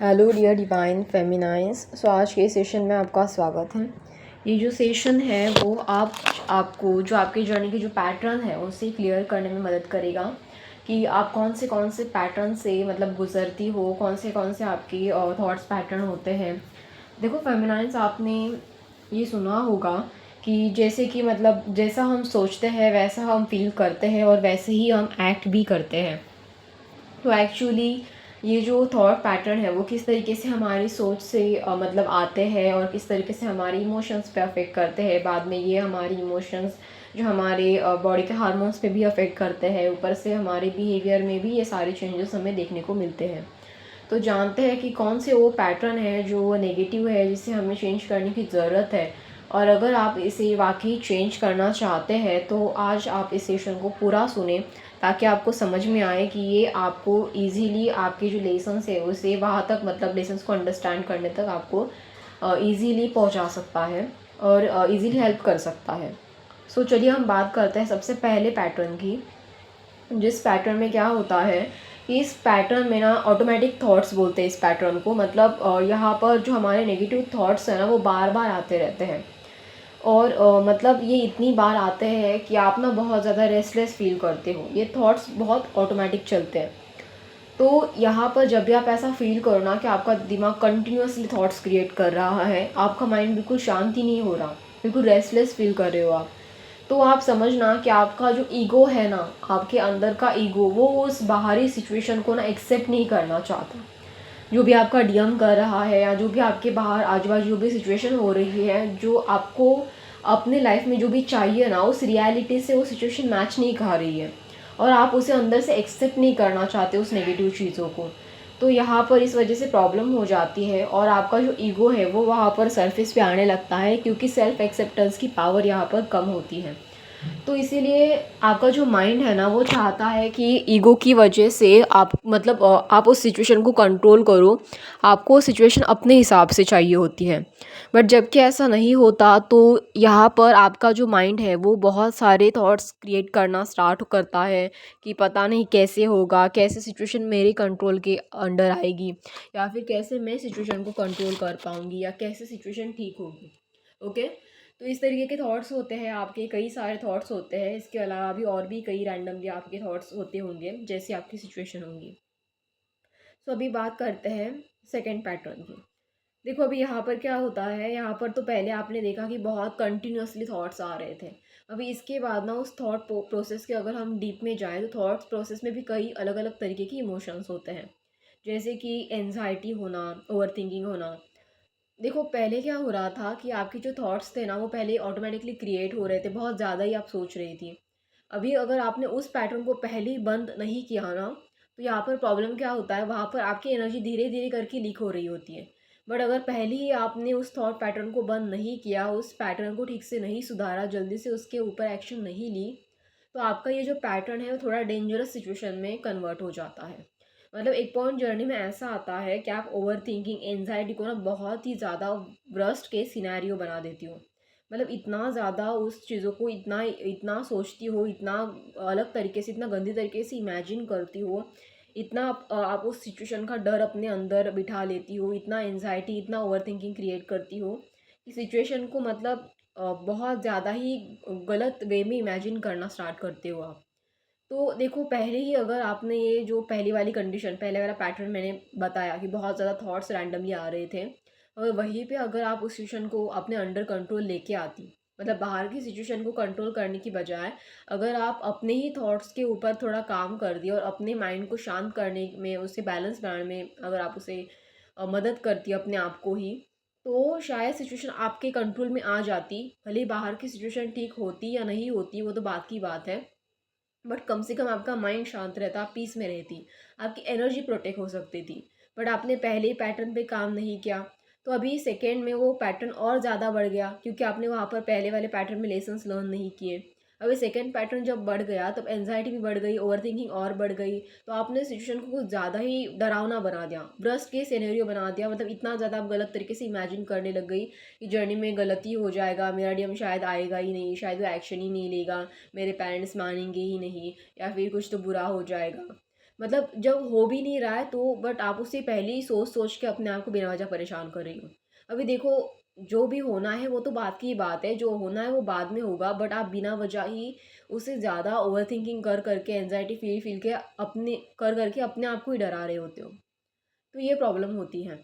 Hello dear divine फेमिनाइंस। आज के session में आपका स्वागत है। ये जो सेशन है वो आपको जो आपकी जर्नी के जो पैटर्न है उसे क्लियर करने में मदद करेगा कि आप कौन से पैटर्न से मतलब गुजरती हो, कौन से आपकी थॉट्स पैटर्न होते हैं। देखो फेमिनाइंस, आपने ये सुना होगा कि जैसे कि मतलब जैसा हम सोचते हैं वैसा हम फील करते हैं और वैसे ही हम एक्ट भी करते हैं। तो एक्चुअली ये जो थॉट पैटर्न है वो किस तरीके से हमारी सोच से मतलब आते हैं और किस तरीके से हमारे इमोशंस पे अफेक्ट करते हैं। बाद में ये हमारी इमोशंस जो हमारे बॉडी के हार्मोन्स पे भी अफेक्ट करते हैं, ऊपर से हमारे बिहेवियर में भी ये सारे चेंजेस हमें देखने को मिलते हैं। तो जानते हैं कि कौन से वो पैटर्न है जो नेगेटिव है जिसे हमें चेंज करने की ज़रूरत है। और अगर आप इसे वाकई चेंज करना चाहते हैं तो आज आप इस सेशन को पूरा सुने ताकि आपको समझ में आए कि ये आपको इजीली आपके जो लेसन्स है उसे वहाँ तक मतलब लेसन्स को अंडरस्टैंड करने तक आपको इजीली पहुँचा सकता है और इजीली हेल्प कर सकता है। सो चलिए हम बात करते हैं सबसे पहले पैटर्न की। जिस पैटर्न में क्या होता है कि इस पैटर्न में ना ऑटोमेटिक थॉट्स बोलते हैं इस पैटर्न को। मतलब यहाँ पर जो हमारे नेगेटिव थॉट्स हैं ना वो बार बार आते रहते हैं और मतलब ये इतनी बार आते हैं कि आप ना बहुत ज़्यादा रेस्टलेस फील करते हो। ये थॉट्स बहुत ऑटोमेटिक चलते हैं। तो यहाँ पर जब भी आप ऐसा फील करो ना कि आपका दिमाग कंटिन्यूसली थॉट्स क्रिएट कर रहा है, आपका माइंड बिल्कुल शांति नहीं हो रहा, बिल्कुल रेस्टलेस फील कर रहे हो आप, तो आप समझना कि आपका जो ईगो है ना, आपके अंदर का ईगो, वो उस बाहरी सिचुएशन को ना एक्सेप्ट नहीं करना चाहता। जो भी आपका डीएम कर रहा है या जो भी आपके बाहर आजू बाजू जो भी सिचुएशन हो रही है, जो आपको अपने लाइफ में जो भी चाहिए ना, उस रियलिटी से वो सिचुएशन मैच नहीं खा रही है और आप उसे अंदर से एक्सेप्ट नहीं करना चाहते उस नेगेटिव चीज़ों को। तो यहाँ पर इस वजह से प्रॉब्लम हो जाती है और आपका जो ईगो है वो वहाँ पर सरफेस पे आने लगता है, क्योंकि सेल्फ एक्सेप्टेंस की पावर यहाँ पर कम होती है। तो इसीलिए आपका जो माइंड है ना वो चाहता है कि ईगो की वजह से आप मतलब आप उस सिचुएशन को कंट्रोल करो, आपको सिचुएशन अपने हिसाब से चाहिए होती है। बट जबकि ऐसा नहीं होता तो यहाँ पर आपका जो माइंड है वो बहुत सारे थॉट्स क्रिएट करना स्टार्ट करता है कि पता नहीं कैसे होगा, कैसे सिचुएशन मेरे कंट्रोल के अंडर आएगी, या फिर कैसे मैं सिचुएशन को कंट्रोल कर पाऊँगी, या कैसे सिचुएशन ठीक होगी। ओके। तो इस तरीके के थॉट्स होते हैं आपके, कई सारे थॉट्स होते हैं। इसके अलावा भी और भी कई रैंडमली आपके थॉट्स होते होंगे जैसी आपकी सिचुएशन होंगी। सो अभी बात करते हैं सेकंड पैटर्न की। देखो अभी यहाँ पर क्या होता है, यहाँ पर तो पहले आपने देखा कि बहुत कंटिन्यूसली थॉट्स आ रहे थे। अभी इसके बाद ना उस थॉट प्रोसेस के अगर हम डीप में जाएँ तो थॉट्स प्रोसेस में भी कई अलग अलग तरीके की इमोशंस होते हैं, जैसे कि एनजाइटी होना, ओवर थिंकिंग होना। देखो पहले क्या हो रहा था कि आपके जो थॉट्स थे ना वो पहले ऑटोमेटिकली क्रिएट हो रहे थे, बहुत ज़्यादा ही आप सोच रही थी। अभी अगर आपने उस पैटर्न को पहले ही बंद नहीं किया ना, तो यहाँ पर प्रॉब्लम क्या होता है, वहाँ पर आपकी एनर्जी धीरे धीरे करके लीक हो रही होती है। बट अगर पहले ही आपने उस थॉट पैटर्न को बंद नहीं किया, उस पैटर्न को ठीक से नहीं सुधारा, जल्दी से उसके ऊपर एक्शन नहीं ली, तो आपका ये जो पैटर्न है वो थोड़ा डेंजरस सिचुएशन में कन्वर्ट हो जाता है। मतलब एक पॉइंट जर्नी में ऐसा आता है कि आप ओवर थिंकिंग, एनजाइटी को ना बहुत ही ज़्यादा वर्स्ट के सिनेरियो बना देती हो। मतलब इतना ज़्यादा उस चीज़ों को इतना इतना सोचती हो, इतना अलग तरीके से, इतना गंदी तरीके से इमेजिन करती हो, इतना आप उस सिचुएशन का डर अपने अंदर बिठा लेती हो, इतना एनजाइटी, इतना ओवर थिंकिंग क्रिएट करती हो कि सिचुएशन को मतलब बहुत ज़्यादा ही गलत वे में इमेजिन करना स्टार्ट करते हो आप। तो देखो पहले ही अगर आपने ये जो पहली वाली कंडीशन, पहले वाला पैटर्न मैंने बताया कि बहुत ज़्यादा थॉट्स रैंडमली आ रहे थे, और वहीं पे अगर आप उस सिचुएशन को अपने अंडर कंट्रोल लेके आती, मतलब बाहर की सिचुएशन को कंट्रोल करने की बजाय अगर आप अपने ही थॉट्स के ऊपर थोड़ा काम कर दिए और अपने माइंड को शांत करने में, उसे बैलेंस बनाने में अगर आप उसे मदद करती अपने आप को ही, तो शायद सिचुएशन आपके कंट्रोल में आ जाती। भले ही बाहर की सिचुएशन ठीक होती या नहीं होती वो तो बात की बात है, बट कम से कम आपका माइंड शांत रहता, आप पीस में रहती, आपकी एनर्जी प्रोटेक्ट हो सकती थी। बट आपने पहले ही पैटर्न पे काम नहीं किया, तो अभी सेकेंड में वो पैटर्न और ज़्यादा बढ़ गया, क्योंकि आपने वहाँ पर पहले वाले पैटर्न में लेसन्स लर्न नहीं किए। अभी सेकेंड पैटर्न जब बढ़ गया तब एनजाइटी भी बढ़ गई, ओवर थिंकिंग और बढ़ गई। तो आपने सिचुएशन को कुछ ज़्यादा ही डरावना बना दिया, ब्रस्ट के सिनेरियो बना दिया। मतलब इतना ज़्यादा आप गलत तरीके से इमेजिन करने लग गई कि जर्नी में गलती हो जाएगा, मेरा डीएम शायद आएगा ही नहीं, शायद वो एक्शन ही नहीं लेगा, मेरे पेरेंट्स मानेंगे ही नहीं, या फिर कुछ तो बुरा हो जाएगा। मतलब जब हो भी नहीं रहा है तो बट आप उससे पहले ही सोच सोच के अपने आप को बिना वजह परेशान कर रही हो। अभी देखो, जो भी होना है वो तो बात की बात है, जो होना है वो बाद में होगा, बट आप बिना वजह ही उससे ज़्यादा ओवर थिंकिंग कर करके एनजाइटी फील फील के अपने कर करके अपने आप को ही डरा रहे होते हो। तो ये प्रॉब्लम होती है।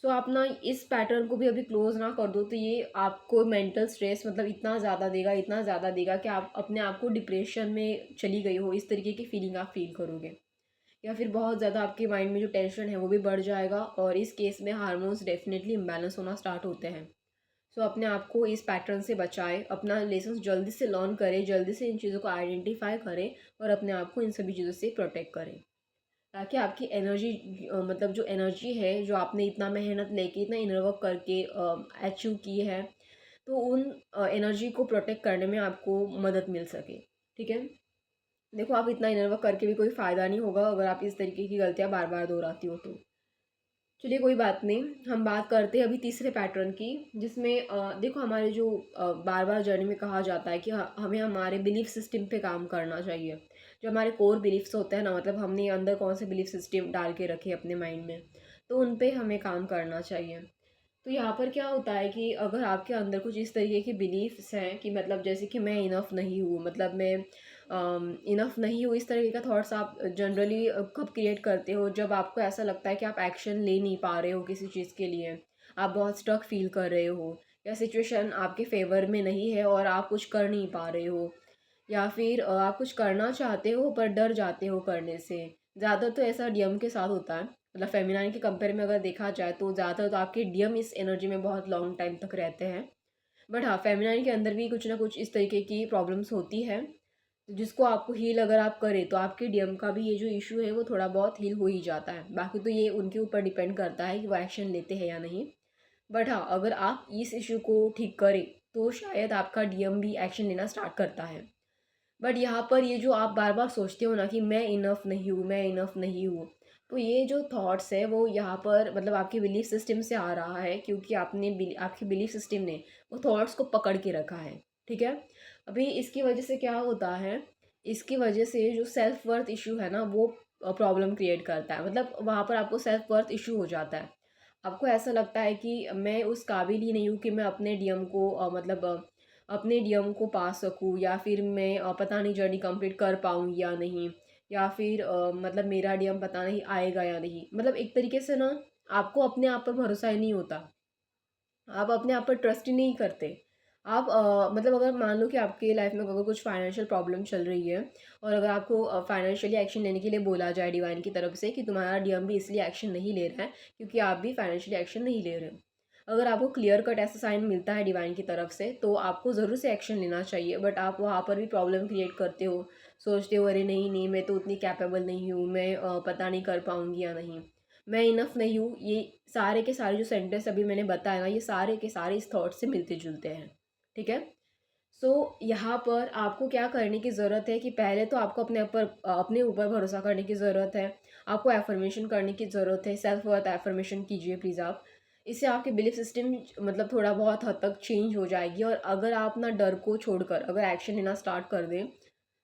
सो आप ना इस पैटर्न को भी अभी क्लोज ना कर दो, तो ये आपको मेंटल स्ट्रेस मतलब इतना ज़्यादा देगा, इतना ज़्यादा देगा कि आप अपने आप को डिप्रेशन में चली गई हो, इस तरीके की फीलिंग आप फील करोगे। या फिर बहुत ज़्यादा आपके माइंड में जो टेंशन है वो भी बढ़ जाएगा, और इस केस में हार्मोन्स डेफिनेटली इम्बैलेंस होना स्टार्ट होते हैं। सो अपने आप को इस पैटर्न से बचाएं, अपना लेसन जल्दी से लर्न करें, जल्दी से इन चीज़ों को आइडेंटिफाई करें और अपने आप को इन सभी चीज़ों से प्रोटेक्ट करें, ताकि आपकी एनर्जी मतलब जो एनर्जी है, जो आपने इतना मेहनत लेके इतना इनर वर्क करके अचीव की है, तो उन एनर्जी को प्रोटेक्ट करने में आपको मदद मिल सके। ठीक है, देखो आप इतना इनर वर्क करके भी कोई फ़ायदा नहीं होगा अगर आप इस तरीके की गलतियाँ बार बार दोहराती हो तो। चलिए कोई बात नहीं, हम बात करते हैं अभी तीसरे पैटर्न की, जिसमें देखो हमारे जो बार बार जर्नी में कहा जाता है कि हमें हमारे बिलीफ सिस्टम पे काम करना चाहिए। जो हमारे कोर बिलीफ्स होते हैं ना, मतलब हमने अंदर कौन से बिलीफ सिस्टम डाल के रखे अपने माइंड में, तो उन पे हमें काम करना चाहिए। तो यहाँ पर क्या होता है कि अगर आपके अंदर कुछ इस तरीके की बिलीफ्स हैं कि मतलब जैसे कि मैं इनफ नहीं हूँ, मतलब मैं इनफ नहीं हूँ, इस तरीके का थॉट्स आप जनरली कब क्रिएट करते हो, जब आपको ऐसा लगता है कि आप एक्शन ले नहीं पा रहे हो किसी चीज़ के लिए, आप बहुत स्टक फील कर रहे हो, या सिचुएशन आपके फेवर में नहीं है और आप कुछ कर नहीं पा रहे हो, या फिर आप कुछ करना चाहते हो पर डर जाते हो करने से। ज़्यादातर तो ऐसा डीएम के साथ होता है, मतलब फेमिनाइन के कंपेयर में अगर देखा जाए तो ज़्यादातर तो आपके डीएम इस एनर्जी में बहुत लॉन्ग टाइम तक रहते हैं। बट हाँ, फेमिनाइन के अंदर भी कुछ ना कुछ इस तरीके की प्रॉब्लम्स होती है, जिसको आपको हील अगर आप करें तो आपके डीएम का भी ये जो इशू है वो थोड़ा बहुत हील हो ही जाता है। बाकी तो ये उनके ऊपर डिपेंड करता है कि वो एक्शन लेते हैं या नहीं। बट हाँ, अगर आप इस इशू को ठीक करें तो शायद आपका डीएम भी एक्शन लेना स्टार्ट करता है। बट यहाँ पर ये जो आप बार बार सोचते हो ना कि मैं इनफ नहीं हूँ, मैं इनफ नहीं हूँ, तो ये जो थॉट्स है वो यहाँ पर मतलब आपके बिलीफ सिस्टम से आ रहा है, क्योंकि आपके बिलीफ सिस्टम ने वो थॉट्स को पकड़ के रखा है। ठीक है, अभी इसकी वजह से क्या होता है, इसकी वजह से जो सेल्फ वर्थ इशू है ना वो प्रॉब्लम क्रिएट करता है, मतलब वहाँ पर आपको सेल्फ वर्थ इशू हो जाता है। आपको ऐसा लगता है कि मैं उस काबिल ही नहीं हूँ कि मैं अपने डीएम को मतलब अपने डीएम को पा सकूँ, या फिर मैं पता नहीं जर्नी कंप्लीट कर पाऊँगी या नहीं, या फिर मतलब मेरा डीएम पता नहीं आएगा या नहीं। मतलब एक तरीके से ना आपको अपने आप पर भरोसा ही नहीं होता, आप अपने आप पर ट्रस्ट ही नहीं करते। आप मतलब अगर मान लो कि आपके लाइफ में अगर कुछ फाइनेंशियल प्रॉब्लम चल रही है, और अगर आपको फाइनेंशियली एक्शन लेने के लिए बोला जाए डिवाइन की तरफ से कि तुम्हारा डीएम भी इसलिए एक्शन नहीं ले रहा है क्योंकि आप भी फाइनेंशियली एक्शन नहीं ले रहे हो, अगर आपको क्लियर कट ऐसा साइन मिलता है डिवाइन की तरफ से तो आपको ज़रूर से एक्शन लेना चाहिए। बट आप वहाँ पर भी प्रॉब्लम क्रिएट करते हो, सोचते हो अरे नहीं नहीं मैं तो उतनी कैपेबल नहीं हूँ, मैं पता नहीं कर पाऊँगी या नहीं, मैं इनफ नहीं हूँ। ये सारे के सारे जो सेंटेंस अभी मैंने बताया ना, ये सारे के सारे इस थॉट से मिलते जुलते हैं। ठीक है, सो यहाँ पर आपको क्या करने की ज़रूरत है कि पहले तो आपको अपने ऊपर भरोसा करने की ज़रूरत है, आपको एफर्मेशन करने की ज़रूरत है, सेल्फ वर्थ एफर्मेशन कीजिए प्लीज़ आप। इससे आपके बिलीफ सिस्टम मतलब थोड़ा बहुत हद तक चेंज हो जाएगी, और अगर आप ना डर को छोड़कर अगर एक्शन लेना स्टार्ट कर दें,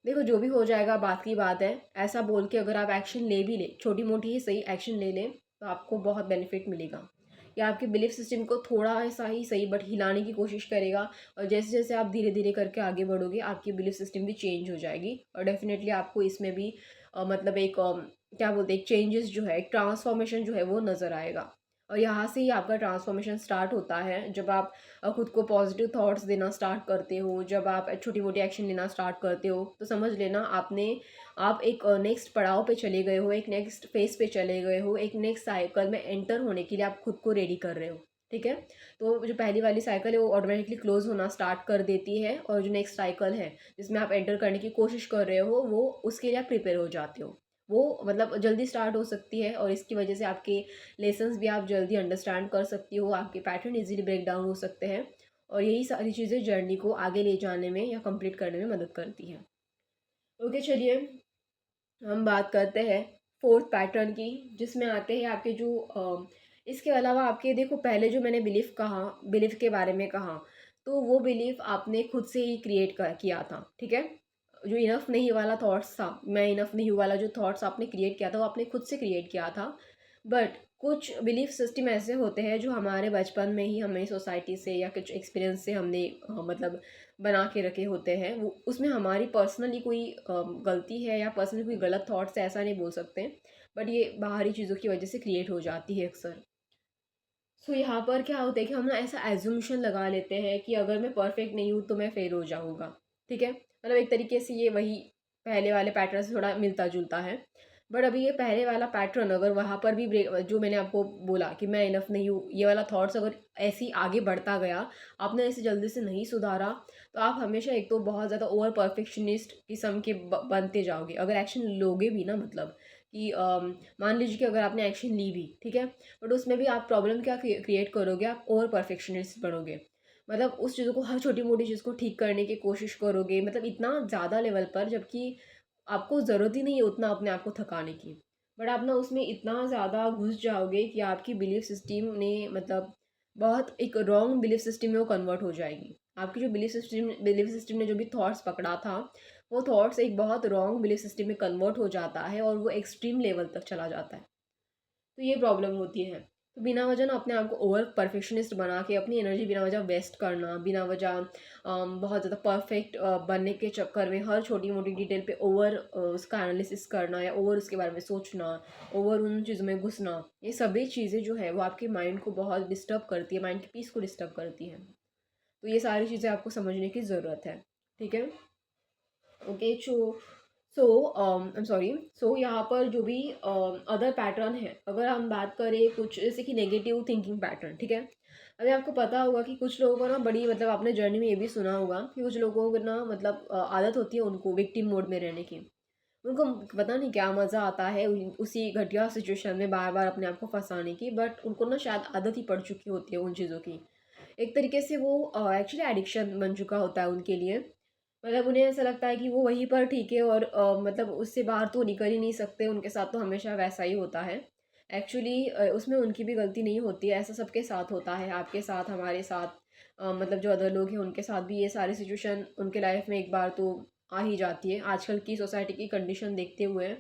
देखो जो भी हो जाएगा बात की बात है, ऐसा बोल के अगर आप एक्शन ले भी ले, छोटी मोटी ही सही एक्शन ले लें, तो आपको बहुत बेनिफिट मिलेगा। या आपके बिलीफ सिस्टम को थोड़ा ऐसा ही सही बट हिलाने की कोशिश करेगा, और जैसे जैसे आप धीरे धीरे करके आगे बढ़ोगे आपकी बिलीफ सिस्टम भी चेंज हो जाएगी, और डेफिनेटली आपको इसमें भी मतलब एक क्या बोलते हैं, एक चेंजेस जो है, एक ट्रांसफॉर्मेशन जो है वो नज़र आएगा। और यहाँ से ही आपका ट्रांसफॉर्मेशन स्टार्ट होता है, जब आप खुद को पॉजिटिव थॉट्स देना स्टार्ट करते हो, जब आप छोटी मोटी एक्शन लेना स्टार्ट करते हो, तो समझ लेना आप एक नेक्स्ट पड़ाव पे चले गए हो, एक नेक्स्ट फेज पे चले गए हो, एक नेक्स्ट साइकिल में एंटर होने के लिए आप खुद को रेडी कर रहे हो। ठीक है, तो जो पहली वाली साइकिल है वो ऑटोमेटिकली क्लोज होना स्टार्ट कर देती है, और जो नेक्स्ट साइकिल है जिसमें आप एंटर करने की कोशिश कर रहे हो वो उसके लिए आप प्रिपेयर हो जाते हो, वो मतलब जल्दी स्टार्ट हो सकती है, और इसकी वजह से आपके लेसन्स भी आप जल्दी अंडरस्टैंड कर सकती हो, आपके पैटर्न इजीली ब्रेक डाउन हो सकते हैं, और यही सारी चीज़ें जर्नी को आगे ले जाने में या कंप्लीट करने में मदद करती हैं। ओके, चलिए हम बात करते हैं फोर्थ पैटर्न की, जिसमें आते हैं आपके जो इसके अलावा आपके देखो पहले जो मैंने बिलीफ के बारे में कहा, तो वो बिलीफ आपने खुद से ही क्रिएट किया था। ठीक है, जो इनफ नहीं वाला थॉट्स था, मैं इनफ नहीं हूँ वाला जो थॉट्स आपने क्रिएट किया था वो आपने खुद से क्रिएट किया था। बट कुछ बिलीफ सिस्टम ऐसे होते हैं जो हमारे बचपन में ही हमें सोसाइटी से या कुछ एक्सपीरियंस से हमने मतलब बना के रखे होते हैं। वो उसमें हमारी पर्सनली कोई गलती है या पर्सनली कोई गलत थॉट्स है ऐसा नहीं बोल सकते, बट ये बाहरी चीज़ों की वजह से क्रिएट हो जाती है अक्सर। सो यहाँ पर क्या होता है कि हम ना ऐसा एज्यूमशन लगा लेते हैं कि अगर मैं परफेक्ट नहीं हूँ तो मैं फेल हो जाऊँगा। ठीक है, मतलब एक तरीके से ये वही पहले वाले पैटर्न से थोड़ा मिलता जुलता है। बट अभी ये पहले वाला पैटर्न अगर वहाँ पर भी ब्रेक, जो मैंने आपको बोला कि मैं इनफ नहीं हूँ, ये वाला थॉट्स अगर ऐसे ही आगे बढ़ता गया, आपने इसे जल्दी से नहीं सुधारा, तो आप हमेशा एक तो बहुत ज़्यादा ओवर परफेक्शनिस्ट किस्म के बनते जाओगे। अगर एक्शन लोगे भी ना, मतलब कि मान लीजिए कि अगर आपने एक्शन ली भी, ठीक है, बट उसमें भी आप प्रॉब्लम क्या क्रिएट करोगे, आप ओवर परफेक्शनिस्ट बनोगे। मतलब उस चीज़ों को, हर छोटी मोटी चीज़ को ठीक करने की कोशिश करोगे, मतलब इतना ज़्यादा लेवल पर, जबकि आपको ज़रूरत ही नहीं है उतना अपने आप को थकाने की। बट आप ना उसमें इतना ज़्यादा घुस जाओगे कि आपकी बिलीफ सिस्टम ने मतलब बहुत एक रॉन्ग बिलीफ सिस्टम में वो कन्वर्ट हो जाएगी। आपकी जो बिलीफ सिस्टम ने जो भी थॉट्स पकड़ा था, वो थॉट्स एक बहुत रॉन्ग बिलीफ सिस्टम में कन्वर्ट हो जाता है और वो एक्सट्रीम लेवल तक चला जाता है। तो ये प्रॉब्लम होती है। तो बिना वजह ना अपने आप को ओवर परफेक्शनिस्ट बना के अपनी एनर्जी बिना वजह वेस्ट करना, बिना वजह बहुत ज़्यादा परफेक्ट बनने के चक्कर में हर छोटी मोटी डिटेल पे ओवर उसका एनालिसिस करना या ओवर उसके बारे में सोचना, ओवर उन चीज़ों में घुसना, ये सभी चीज़ें जो है वो आपके माइंड को बहुत डिस्टर्ब करती है, माइंड की पीस को डिस्टर्ब करती है। तो ये सारी चीज़ें आपको समझने की ज़रूरत है। ठीक है, okay. So I am sorry. So यहाँ पर जो भी अदर पैटर्न है, अगर हम बात करें कुछ जैसे कि नेगेटिव थिंकिंग पैटर्न, ठीक है। अभी आपको पता होगा कि कुछ लोगों को ना बड़ी, मतलब आपने जर्नी में ये भी सुना होगा कि कुछ लोगों को ना मतलब आदत होती है उनको विक्टिम मोड में रहने की। उनको पता नहीं क्या मज़ा आता है उसी घटिया सिचुएशन में बार बार अपने आप को फंसाने की, बट उनको ना शायद आदत ही पड़ चुकी होती है उन चीज़ों की। एक तरीके से वो एक्चुअली एडिक्शन बन चुका होता है उनके लिए। मतलब उन्हें ऐसा लगता है कि वो वहीं पर ठीक है और मतलब उससे बाहर तो निकल ही नहीं सकते, उनके साथ तो हमेशा वैसा ही होता है। एक्चुअली उसमें उनकी भी गलती नहीं होती है, ऐसा सबके साथ होता है, आपके साथ, हमारे साथ, मतलब जो अदर लोग हैं उनके साथ भी ये सारी सिचुएशन उनके लाइफ में एक बार तो आ ही जाती है। आजकल की सोसाइटी की कंडीशन देखते हुए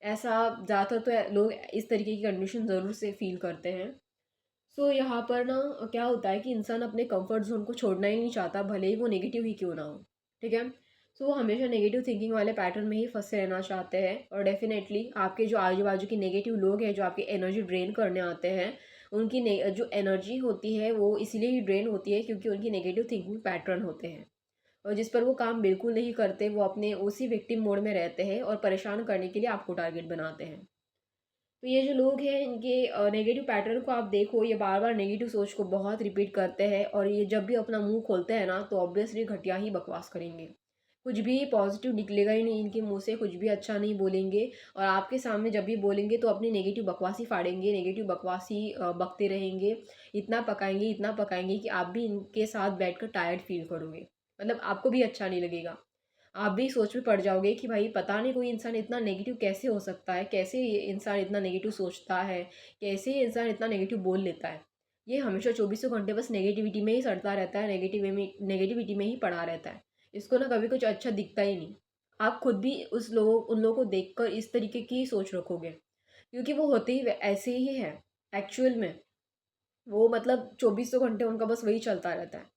ऐसा ज़्यादातर तो लोग इस तरीके की कंडीशन ज़रूर से फील करते हैं। सो यहाँ पर ना क्या होता है कि इंसान अपने कंफर्ट जोन को छोड़ना ही नहीं चाहता, भले ही वो नेगेटिव ही क्यों ना हो। ठीक है, सो वो हमेशा नेगेटिव थिंकिंग वाले पैटर्न में ही फंसे रहना चाहते हैं, और डेफिनेटली आपके जो आजू बाजू के नेगेटिव लोग हैं जो आपकी एनर्जी ड्रेन करने आते हैं, उनकी जो एनर्जी होती है वो इसीलिए ही ड्रेन होती है क्योंकि उनकी नेगेटिव थिंकिंग पैटर्न होते हैं, और जिस पर वो काम बिल्कुल नहीं करते, वो अपने उसी विक्टिम मोड में रहते हैं और परेशान करने के लिए आपको टारगेट बनाते हैं। तो ये जो लोग हैं इनके नेगेटिव पैटर्न को आप देखो, ये बार बार नेगेटिव सोच को बहुत रिपीट करते हैं, और ये जब भी अपना मुंह खोलते हैं ना तो ऑब्वियसली घटिया ही बकवास करेंगे। कुछ भी पॉजिटिव निकलेगा ही नहीं इनके मुंह से, कुछ भी अच्छा नहीं बोलेंगे, और आपके सामने जब भी बोलेंगे तो अपनी नेगेटिव बकवासी फाड़ेंगे, नेगेटिव बकवासी बकते रहेंगे। इतना पकाएंगे कि आप भी इनके साथ बैठकर टायर्ड फील करोगे, मतलब आपको भी अच्छा नहीं लगेगा। आप भी सोच में पड़ जाओगे कि भाई पता नहीं कोई इंसान इतना नेगेटिव कैसे हो सकता है, कैसे ये इंसान इतना नेगेटिव सोचता है, कैसे ये इंसान इतना नेगेटिव बोल लेता है। ये हमेशा चौबीसों घंटे बस नेगेटिविटी में ही सड़ता रहता है, नेगेटिविटी में ही पड़ा रहता है। इसको ना कभी कुछ अच्छा दिखता ही नहीं। आप खुद भी उन लोगों को देखकर इस तरीके की सोच रखोगे, क्योंकि वो होते ही ऐसे ही है एक्चुअल में। वो मतलब चौबीसों घंटे उनका बस वही चलता रहता है।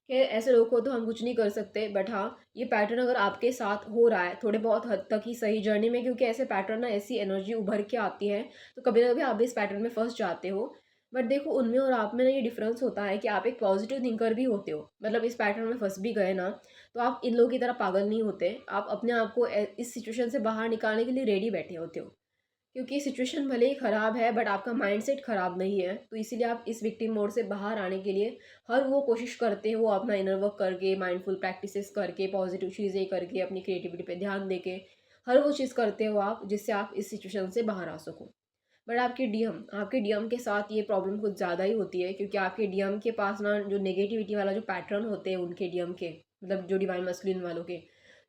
खैर ऐसे लोगों को तो हम कुछ नहीं कर सकते, बट हाँ, ये पैटर्न अगर आपके साथ हो रहा है थोड़े बहुत हद तक ही सही जर्नी में, क्योंकि ऐसे पैटर्न ना, ऐसी एनर्जी उभर के आती है, तो कभी ना कभी आप भी इस पैटर्न में फंस जाते हो। बट देखो, उनमें और आप में ना ये डिफरेंस होता है कि आप एक पॉजिटिव थिंकर भी होते हो, मतलब इस पैटर्न में फंस भी गए ना तो आप इन लोगों की तरह पागल नहीं होते, आप अपने आप को इस सिचुएशन से बाहर निकालने के लिए रेडी बैठे होते हो। क्योंकि सिचुएशन भले ही ख़राब है बट आपका माइंडसेट ख़राब नहीं है, तो इसीलिए आप इस विक्टिम मोड से बाहर आने के लिए हर वो कोशिश करते हो, अपना इनर वर्क करके, माइंडफुल प्रैक्टिसेस करके, पॉजिटिव चीज़ें करके, अपनी क्रिएटिविटी पे ध्यान देके, हर वो चीज़ करते हो आप जिससे आप इस सिचुएशन से बाहर आ सको। बट आपके डीएम के साथ ये प्रॉब्लम कुछ ज़्यादा ही होती है, क्योंकि आपके डीएम के पास ना जो नेगेटिविटी वाला जो पैटर्न होते हैं उनके डीएम के, मतलब जो डिवाइन मस्कुलिन वालों के,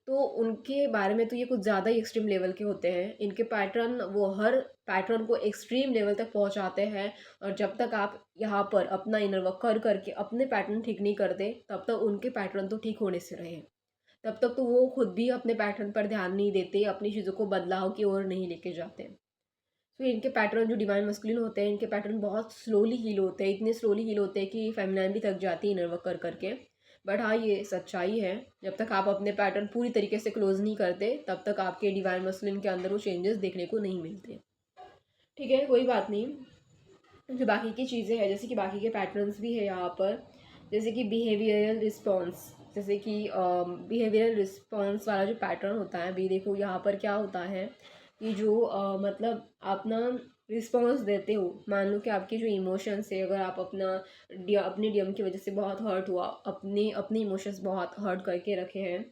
तो उनके बारे में तो ये कुछ ज़्यादा ही एक्सट्रीम लेवल के होते हैं। इनके पैटर्न, वो हर पैटर्न को एक्सट्रीम लेवल तक पहुंचाते हैं, और जब तक आप यहाँ पर अपना इनर वर्क कर करके अपने पैटर्न ठीक नहीं करते, तब तक उनके पैटर्न तो ठीक होने से रहे। तब तक तो वो खुद भी अपने पैटर्न पर ध्यान नहीं देते, अपनी चीज़ों को बदलाव की ओर नहीं लेके जाते। तो इनके पैटर्न जो डिवाइन मस्कुलिन होते हैं, इनके पैटर्न बहुत स्लोली हील होते हैं, इतने स्लोली हील होते हैं कि फेमिनाइन भी थक जाती है इनर वर्क कर करके। बट हाँ, ये सच्चाई है, जब तक आप अपने पैटर्न पूरी तरीके से क्लोज नहीं करते तब तक आपके डिवाइन मस्कुलिन के अंदर वो चेंजेस देखने को नहीं मिलते। ठीक है, कोई बात नहीं। जो बाकी की चीज़ें हैं, जैसे कि बाकी के पैटर्न्स भी है यहाँ पर, जैसे कि बिहेवियरल रिस्पॉन्स, जैसे कि बिहेवियरल रिस्पॉन्स वाला जो पैटर्न होता है, अभी देखो यहाँ पर क्या होता है कि जो मतलब आप ना रिस्पॉन्स देते हो, मान लो कि आपके जो इमोशंस है, अगर आप अपने डीएम की वजह से बहुत हर्ट हुआ, अपने अपने इमोशंस बहुत हर्ट करके रखे हैं,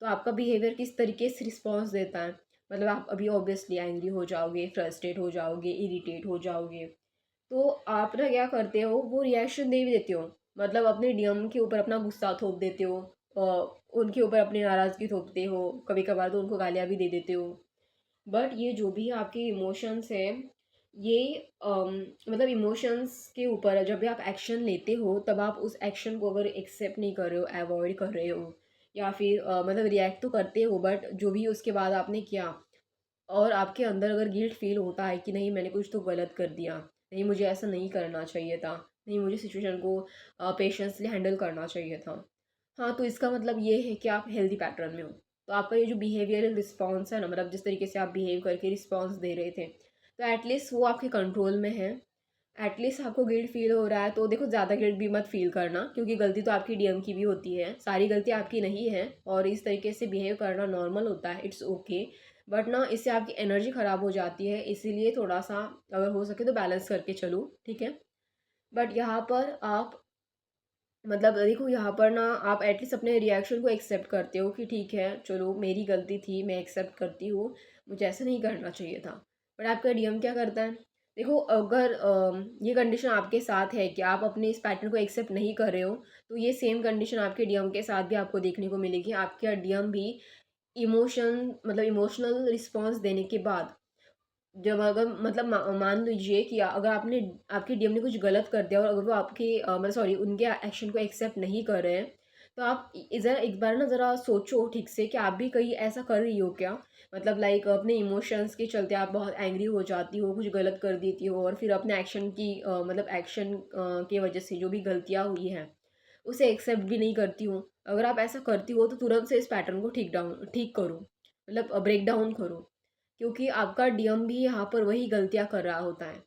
तो आपका बिहेवियर किस तरीके से रिस्पॉन्स देता है। मतलब आप अभी ऑब्वियसली एंग्री हो जाओगे, फ्रस्ट्रेट हो जाओगे, इरिटेट हो जाओगे, तो आप ना क्या करते हो, वो रिएक्शन दे भी देते हो, मतलब अपने डीएम के ऊपर अपना गुस्सा थोप देते हो, उनके ऊपर अपनी नाराज़गी थोपते हो, कभी कभार तो उनको गालियाँ भी दे देते हो। बट ये जो भी आपके इमोशंस है, ये मतलब इमोशंस के ऊपर है, जब भी आप एक्शन लेते हो तब आप उस एक्शन को अगर एक्सेप्ट नहीं कर रहे हो, अवॉइड कर रहे हो, या फिर मतलब रिएक्ट तो करते हो, बट जो भी उसके बाद आपने किया और आपके अंदर अगर गिल्ट फील होता है कि नहीं मैंने कुछ तो गलत कर दिया, नहीं मुझे ऐसा नहीं करना चाहिए था, नहीं मुझे सिचुएशन को पेशेंसली हैंडल करना चाहिए था, हाँ, तो इसका मतलब ये है कि आप हेल्दी पैटर्न में हो। तो आपका ये जो बिहेवियरल रिस्पॉन्स है ना, मतलब जिस तरीके से आप बिहेव करके रिस्पॉन्स दे रहे थे, तो एटलीस्ट वो आपके कंट्रोल में है। एटलीस्ट आपको गिल्ट फील हो रहा है तो देखो, ज़्यादा गिल्ट भी मत फील करना, क्योंकि गलती तो आपकी डीएम की भी होती है, सारी गलती आपकी नहीं है, और इस तरीके से बिहेव करना नॉर्मल होता है, इट्स ओके। बट ना, इससे आपकी एनर्जी ख़राब हो जाती है, इसीलिए थोड़ा सा अगर हो सके तो बैलेंस करके चलो, ठीक है। बट यहाँ पर आप मतलब देखो, यहाँ पर ना आप एटलीस्ट अपने रिएक्शन को एक्सेप्ट करते हो कि ठीक है चलो मेरी गलती थी, मैं एक्सेप्ट करती हूँ, मुझे ऐसा नहीं करना चाहिए था। बट आपका डीएम क्या करता है, देखो अगर ये कंडीशन आपके साथ है कि आप अपने इस पैटर्न को एक्सेप्ट नहीं कर रहे हो, तो ये सेम कंडीशन आपके डीएम के साथ भी आपको देखने को मिलेगी। आपका डीएम भी मतलब इमोशनल रिस्पॉन्स देने के बाद, जब अगर मतलब मान लीजिए कि अगर आपके डीएम ने कुछ गलत कर दिया और अगर वो आपके मतलब सॉरी उनके एक्शन को एक्सेप्ट नहीं कर रहे हैं, तो आप ज़रा एक बार ना ज़रा सोचो ठीक से कि आप भी कहीं ऐसा कर रही हो क्या। मतलब लाइक अपने इमोशंस के चलते आप बहुत एंग्री हो जाती हो, कुछ गलत कर देती हो, और फिर अपने एक्शन की मतलब एक्शन की वजह से जो भी गलतियाँ हुई हैं उसे एक्सेप्ट भी नहीं करती हो। अगर आप ऐसा करती हो तो तुरंत से इस पैटर्न को ठीक करो, मतलब ब्रेक डाउन करो, क्योंकि आपका डीएम भी यहाँ पर वही गलतियाँ कर रहा होता है।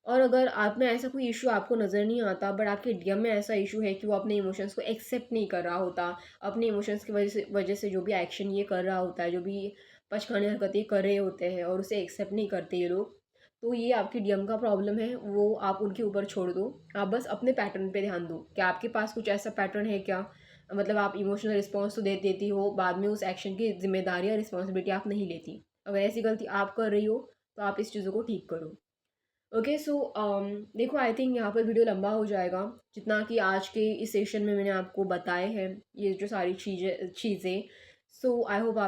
और अगर आप में ऐसा कोई इशू आपको नज़र नहीं आता, बट आपके डीएम में ऐसा इशू है कि वो अपने इमोशंस को एक्सेप्ट नहीं कर रहा होता, अपने इमोशंस की वजह से जो भी एक्शन ये कर रहा होता है, जो भी पचकाने हरकतें कर रहे होते हैं और उसे एक्सेप्ट नहीं करते ये लोग, तो ये आपके डीएम का प्रॉब्लम है, वो आप उनके ऊपर छोड़ दो। आप बस अपने पैटर्न पे ध्यान दो, क्या आपके पास कुछ ऐसा पैटर्न है क्या, मतलब आप इमोशनल रिस्पॉन्स तो दे देती हो, बाद में उस एक्शन की जिम्मेदारी या रिस्पॉन्सिबिलिटी आप नहीं लेती। अगर ऐसी गलती आप कर रही हो तो आप इस चीज़ों को ठीक करो। ओके, सो देखो, आई थिंक यहाँ पर वीडियो लंबा हो जाएगा, जितना कि आज के इस सेशन में मैंने आपको बताए हैं ये जो सारी चीज़ें। सो आई होप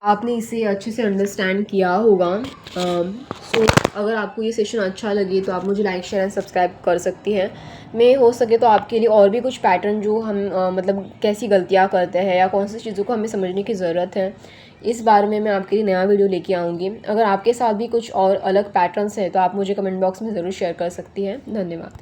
आपने इसे अच्छे से अंडरस्टैंड किया होगा। सो अगर आपको ये सेशन अच्छा लगे तो आप मुझे लाइक शेयर एंड सब्सक्राइब कर सकती हैं। मैं हो सके तो आपके लिए और भी कुछ पैटर्न जो हम मतलब कैसी गलतियाँ करते हैं या कौन सी चीज़ों को हमें समझने की ज़रूरत है, इस बारे में मैं आपके लिए नया वीडियो लेके आऊँगी। अगर आपके साथ भी कुछ और अलग पैटर्न्स हैं तो आप मुझे कमेंट बॉक्स में ज़रूर शेयर कर सकती हैं। धन्यवाद।